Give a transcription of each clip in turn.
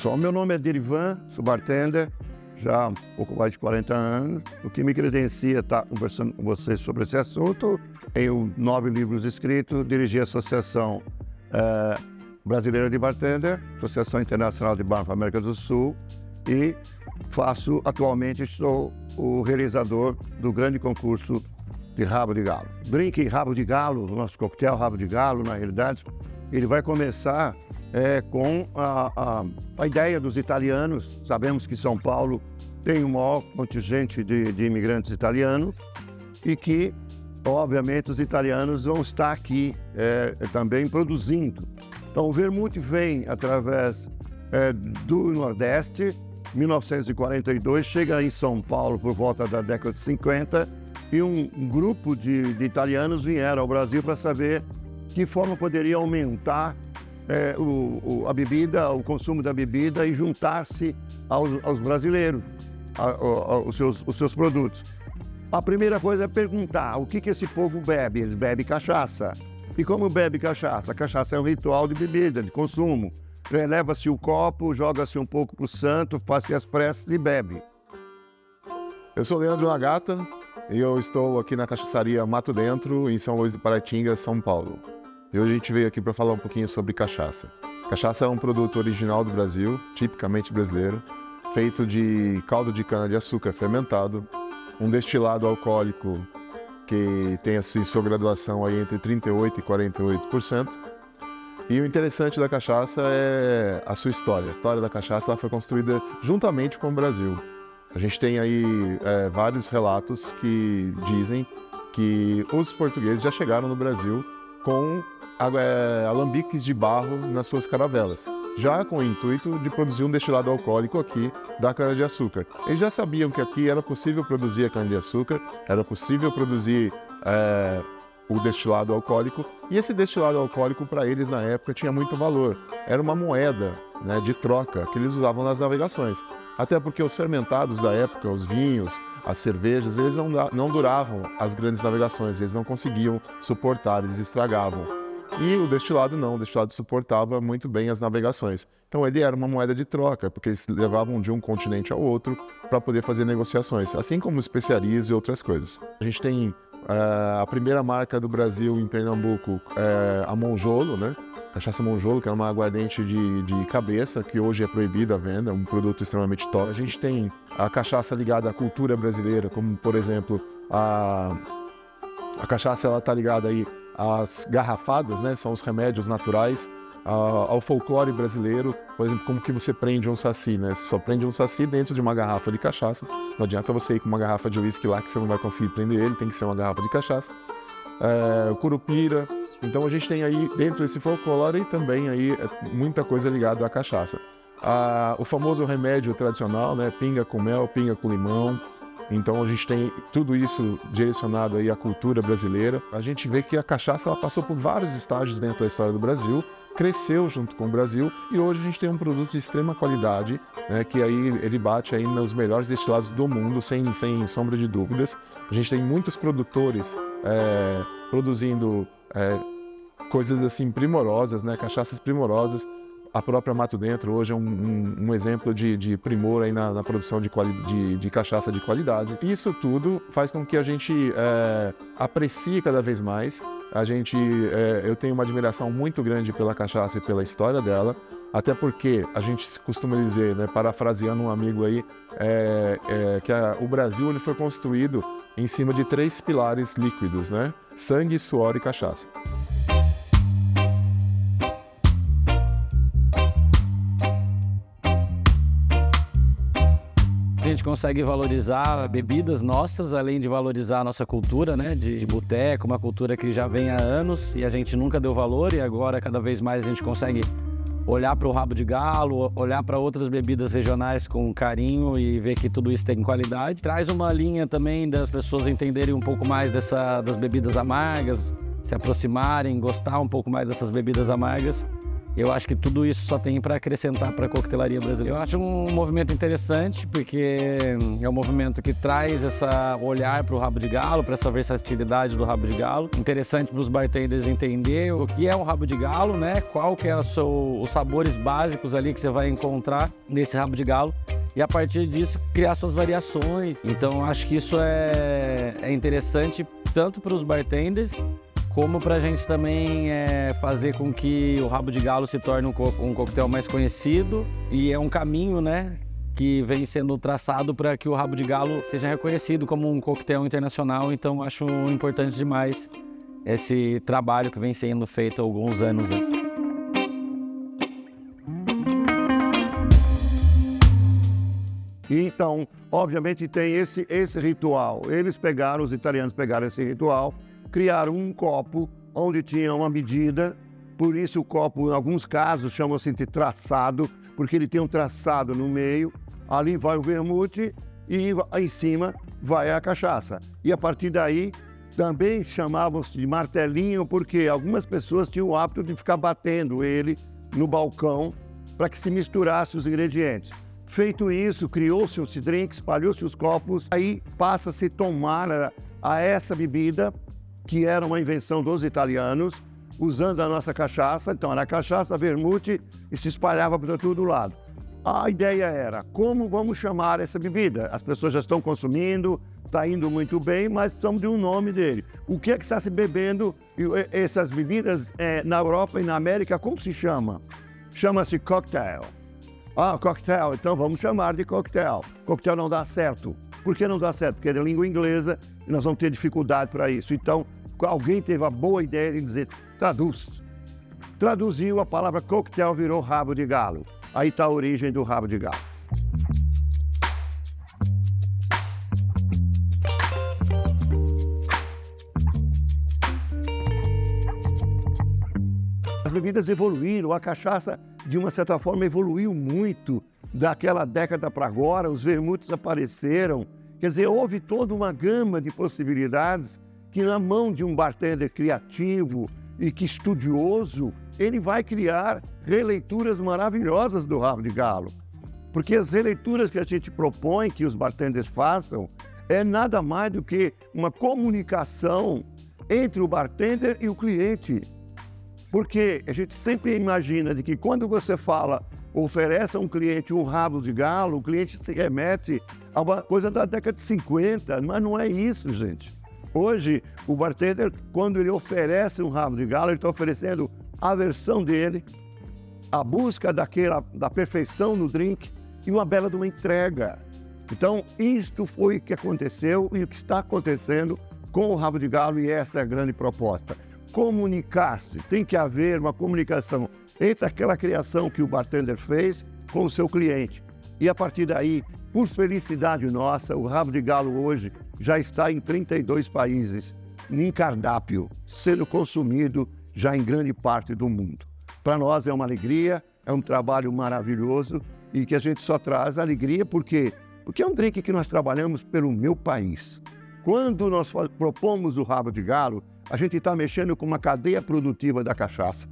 Só meu nome é Dirivan, sou bartender, já há um pouco mais de 40 anos. O que me credencia estar conversando com vocês sobre esse assunto. Tenho 9 livros escritos, dirigi a Associação Brasileira de Bartender, Associação Internacional de Bar da América do Sul e atualmente sou o realizador do grande concurso de Rabo de Galo. Drink Rabo de Galo, o nosso coquetel Rabo de Galo, na realidade, ele vai começar com a ideia dos italianos. Sabemos que São Paulo tem o maior contingente de imigrantes italianos e que, obviamente, os italianos vão estar aqui também produzindo. Então, o vermute vem através do Nordeste. 1942, chega em São Paulo por volta da década de 50 e um grupo de italianos vieram ao Brasil para saber que forma poderia aumentar a bebida, o consumo da bebida e juntar-se aos brasileiros, os seus produtos. A primeira coisa é perguntar o que esse povo bebe. Eles bebem cachaça. E como bebe cachaça? A cachaça é um ritual de bebida, de consumo. Leva-se o copo, joga-se um pouco para o santo, faz-se as preces e bebe. Eu sou Leandro Nagata e eu estou aqui na cachaçaria Mato Dentro, em São Luís de Paratinga, São Paulo. E hoje a gente veio aqui para falar um pouquinho sobre cachaça. Cachaça é um produto original do Brasil, tipicamente brasileiro, feito de caldo de cana-de-açúcar fermentado, um destilado alcoólico que tem a sua graduação aí entre 38% e 48%. E o interessante da cachaça é a sua história. A história da cachaça ela foi construída juntamente com o Brasil. A gente tem aí vários relatos que dizem que os portugueses já chegaram no Brasil com alambiques de barro nas suas caravelas, já com o intuito de produzir um destilado alcoólico aqui da cana-de-açúcar. Eles já sabiam que aqui era possível produzir a cana-de-açúcar, era possível produzir o destilado alcoólico, e esse destilado alcoólico para eles na época tinha muito valor. Era uma moeda, né, de troca que eles usavam nas navegações. Até porque os fermentados da época, os vinhos, as cervejas, eles não duravam as grandes navegações, eles não conseguiam suportar, eles estragavam. E o destilado não, o destilado suportava muito bem as navegações. Então ele era uma moeda de troca, porque eles levavam de um continente ao outro para poder fazer negociações, assim como especiarias e outras coisas. A gente tem a primeira marca do Brasil em Pernambuco, a Monjolo, né? Cachaça Monjolo, que é uma aguardente de cabeça, que hoje é proibida a venda, um produto extremamente top. A gente tem a cachaça ligada à cultura brasileira, como, por exemplo, a cachaça ela tá ligada aí às garrafadas, né? São os remédios naturais, ao folclore brasileiro, por exemplo, como que você prende um saci, né? Você só prende um saci dentro de uma garrafa de cachaça. Não adianta você ir com uma garrafa de uísque lá que você não vai conseguir prender ele, tem que ser uma garrafa de cachaça. Curupira. Então a gente tem aí dentro desse folclore também aí muita coisa ligada à cachaça. O famoso remédio tradicional, né? Pinga com mel, pinga com limão. Então a gente tem tudo isso direcionado aí à cultura brasileira. A gente vê que a cachaça ela passou por vários estágios dentro da história do Brasil, cresceu junto com o Brasil e hoje a gente tem um produto de extrema qualidade, né, que aí ele bate aí nos melhores destilados do mundo, sem sombra de dúvidas. A gente tem muitos produtores produzindo coisas assim primorosas, né, cachaças primorosas. A própria Mato Dentro hoje é um exemplo de primor aí na produção de cachaça de qualidade. Isso tudo faz com que a gente aprecie cada vez mais. Eu tenho uma admiração muito grande pela cachaça e pela história dela, até porque a gente costuma dizer, né, parafraseando um amigo aí, que o Brasil ele foi construído em cima de 3 pilares líquidos, né? Sangue, suor e cachaça. A gente consegue valorizar bebidas nossas, além de valorizar a nossa cultura, né, de boteco, uma cultura que já vem há anos e a gente nunca deu valor, e agora cada vez mais a gente consegue olhar para o rabo de galo, olhar para outras bebidas regionais com carinho e ver que tudo isso tem qualidade. Traz uma linha também das pessoas entenderem um pouco mais das bebidas amargas, se aproximarem, gostar um pouco mais dessas bebidas amargas. Eu acho que tudo isso só tem para acrescentar para a coquetelaria brasileira. Eu acho um movimento interessante, porque é um movimento que traz esse olhar para o rabo de galo, para essa versatilidade do rabo de galo. Interessante para os bartenders entender o que é um rabo de galo, né? Qual que é os sabores básicos ali que você vai encontrar nesse rabo de galo. E a partir disso, criar suas variações. Então, acho que isso é interessante tanto para os bartenders, como para a gente também fazer com que o rabo de galo se torne um coquetel mais conhecido. E é um caminho, né, que vem sendo traçado para que o rabo de galo seja reconhecido como um coquetel internacional. Então, acho importante demais esse trabalho que vem sendo feito há alguns anos, né? Então, obviamente, tem esse ritual. Os italianos pegaram esse ritual, criaram um copo onde tinha uma medida, por isso o copo, em alguns casos, chama-se de traçado, porque ele tem um traçado no meio, ali vai o vermute e em cima vai a cachaça. E a partir daí, também chamavam-se de martelinho, porque algumas pessoas tinham o hábito de ficar batendo ele no balcão para que se misturasse os ingredientes. Feito isso, criou-se os drinks, espalhou-se os copos, aí passa-se a tomar a essa bebida, que era uma invenção dos italianos, usando a nossa cachaça. Então, era cachaça, vermute, e se espalhava para todo lado. A ideia era, como vamos chamar essa bebida? As pessoas já estão consumindo, está indo muito bem, mas precisamos de um nome dele. O que é que está se bebendo? Essas bebidas na Europa e na América, como se chama? Chama-se cocktail. Ah, cocktail, então vamos chamar de cocktail. Cocktail não dá certo. Por que não dá certo? Porque é de língua inglesa e nós vamos ter dificuldade para isso. Então, alguém teve a boa ideia de dizer, traduz. Traduziu, a palavra coquetel virou rabo de galo. Aí está a origem do rabo de galo. As bebidas evoluíram, a cachaça, de uma certa forma, evoluiu muito daquela década para agora, os vermutes apareceram. Quer dizer, houve toda uma gama de possibilidades que, na mão de um bartender criativo e que estudioso, ele vai criar releituras maravilhosas do rabo de galo. Porque as releituras que a gente propõe que os bartenders façam é nada mais do que uma comunicação entre o bartender e o cliente. Porque a gente sempre imagina de que quando você oferece a um cliente um rabo de galo, o cliente se remete a uma coisa da década de 50, mas não é isso, gente. Hoje, o bartender, quando ele oferece um rabo de galo, ele está oferecendo a versão dele, a busca da perfeição no drink e uma bela de uma entrega. Então, isto foi o que aconteceu e o que está acontecendo com o rabo de galo, e essa é a grande proposta. Comunicar-se, tem que haver uma comunicação entre aquela criação que o bartender fez com o seu cliente. E a partir daí, por felicidade nossa, o rabo de galo hoje já está em 32 países, em cardápio, sendo consumido já em grande parte do mundo. Para nós é uma alegria, é um trabalho maravilhoso e que a gente só traz alegria porque é um drink que nós trabalhamos pelo meu país. Quando nós propomos o rabo de galo, a gente está mexendo com uma cadeia produtiva da cachaça,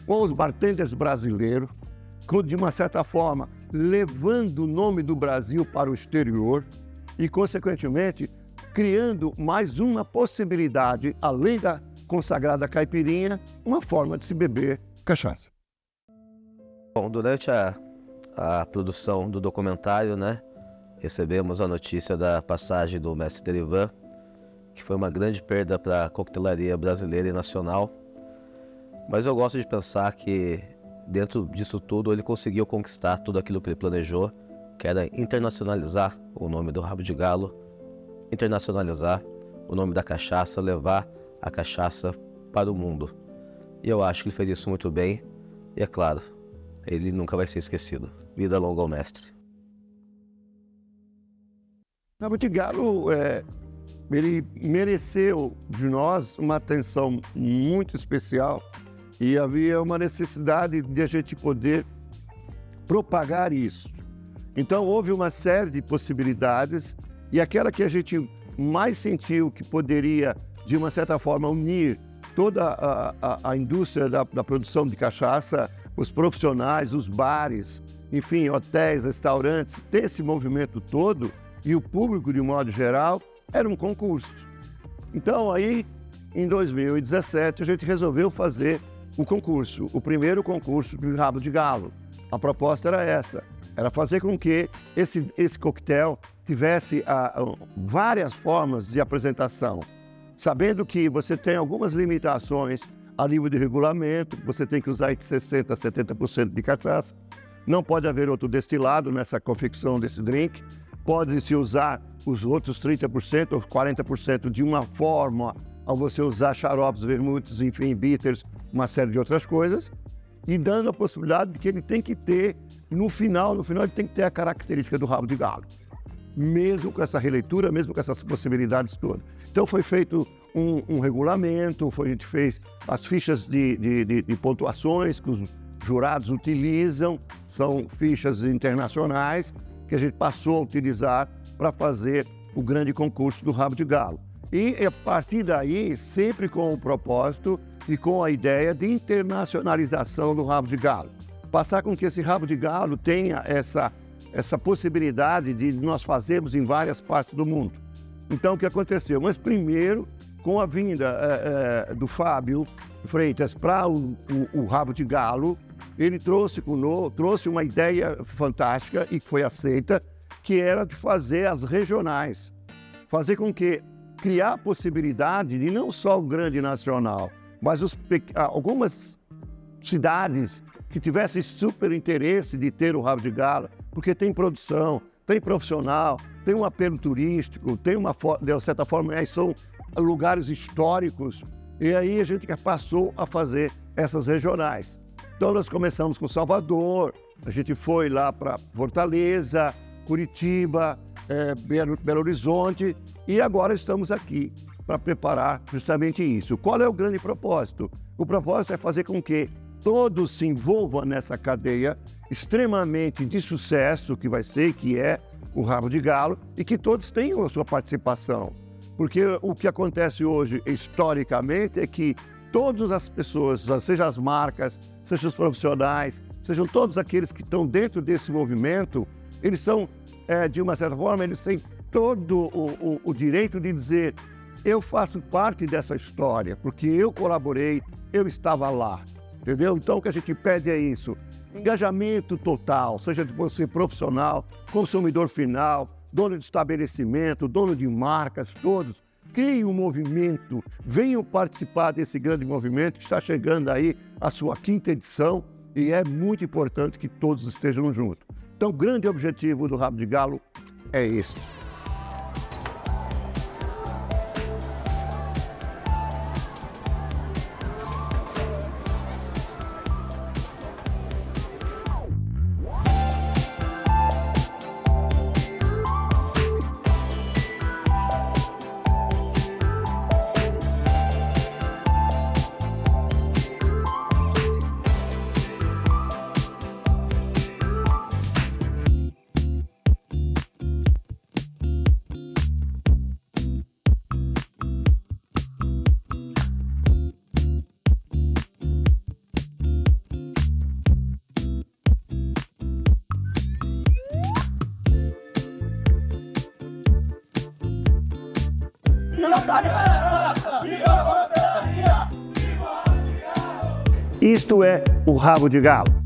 com os bartenders brasileiros, de uma certa forma, levando o nome do Brasil para o exterior e, consequentemente, criando mais uma possibilidade, além da consagrada caipirinha, uma forma de se beber cachaça. Bom, durante a produção do documentário, né, recebemos a notícia da passagem do mestre Derivan, que foi uma grande perda para a coquetelaria brasileira e nacional. Mas eu gosto de pensar que, dentro disso tudo, ele conseguiu conquistar tudo aquilo que ele planejou, que era internacionalizar o nome do rabo de galo, internacionalizar o nome da cachaça, levar a cachaça para o mundo. E eu acho que ele fez isso muito bem, e é claro, ele nunca vai ser esquecido. Vida longa ao mestre. O rabo de galo, ele mereceu de nós uma atenção muito especial e havia uma necessidade de a gente poder propagar isso. Então houve uma série de possibilidades e aquela que a gente mais sentiu que poderia, de uma certa forma, unir toda a indústria da produção de cachaça, os profissionais, os bares, enfim, hotéis, restaurantes, desse movimento todo, e o público, de modo geral, era um concurso. Então, aí, em 2017, a gente resolveu fazer o concurso, o primeiro concurso do Rabo de Galo. A proposta era essa, era fazer com que esse coquetel tivesse várias formas de apresentação, sabendo que você tem algumas limitações a nível de regulamento, você tem que usar entre 60% a 70% de cachaça, não pode haver outro destilado nessa confecção desse drink, pode-se usar os outros 30% ou 40% de uma forma, ao você usar xaropes, vermutes, enfim, bitters, uma série de outras coisas, e dando a possibilidade de que ele tem que ter, no final ele tem que ter a característica do rabo de galo, mesmo com essa releitura, mesmo com essas possibilidades todas. Então foi feito um regulamento, a gente fez as fichas de pontuações que os jurados utilizam, são fichas internacionais que a gente passou a utilizar para fazer o grande concurso do rabo de galo. E a partir daí, sempre com o propósito e com a ideia de internacionalização do rabo de galo. Passar com que esse rabo de galo tenha essa possibilidade de nós fazermos em várias partes do mundo. Então, o que aconteceu? Mas primeiro, com a vinda do Fábio Freitas para o rabo de galo, ele trouxe uma ideia fantástica e que foi aceita, que era de fazer as regionais. Fazer com que criar a possibilidade de não só o grande nacional, mas algumas cidades que tivessem super interesse de ter o rabo de galo, porque tem produção, tem profissional, tem um apelo turístico, tem de certa forma, são lugares históricos, e aí a gente passou a fazer essas regionais. Então nós começamos com Salvador, a gente foi lá para Fortaleza, Curitiba, Belo Horizonte, e agora estamos aqui para preparar justamente isso. Qual é o grande propósito? O propósito é fazer com que todos se envolvam nessa cadeia extremamente de sucesso que é o rabo de galo, e que todos tenham a sua participação. Porque o que acontece hoje, historicamente, é que todas as pessoas, seja as marcas, seja os profissionais, sejam todos aqueles que estão dentro desse movimento, eles são, de uma certa forma, eles têm todo o direito de dizer: eu faço parte dessa história, porque eu colaborei, eu estava lá, entendeu? Então o que a gente pede é isso, engajamento total, seja de você profissional, consumidor final, dono de estabelecimento, dono de marcas, todos, criem um movimento, venham participar desse grande movimento que está chegando aí a sua 5ª edição, e é muito importante que todos estejam juntos. Então o grande objetivo do Rabo de Galo é esse. Isto é o Rabo de Galo.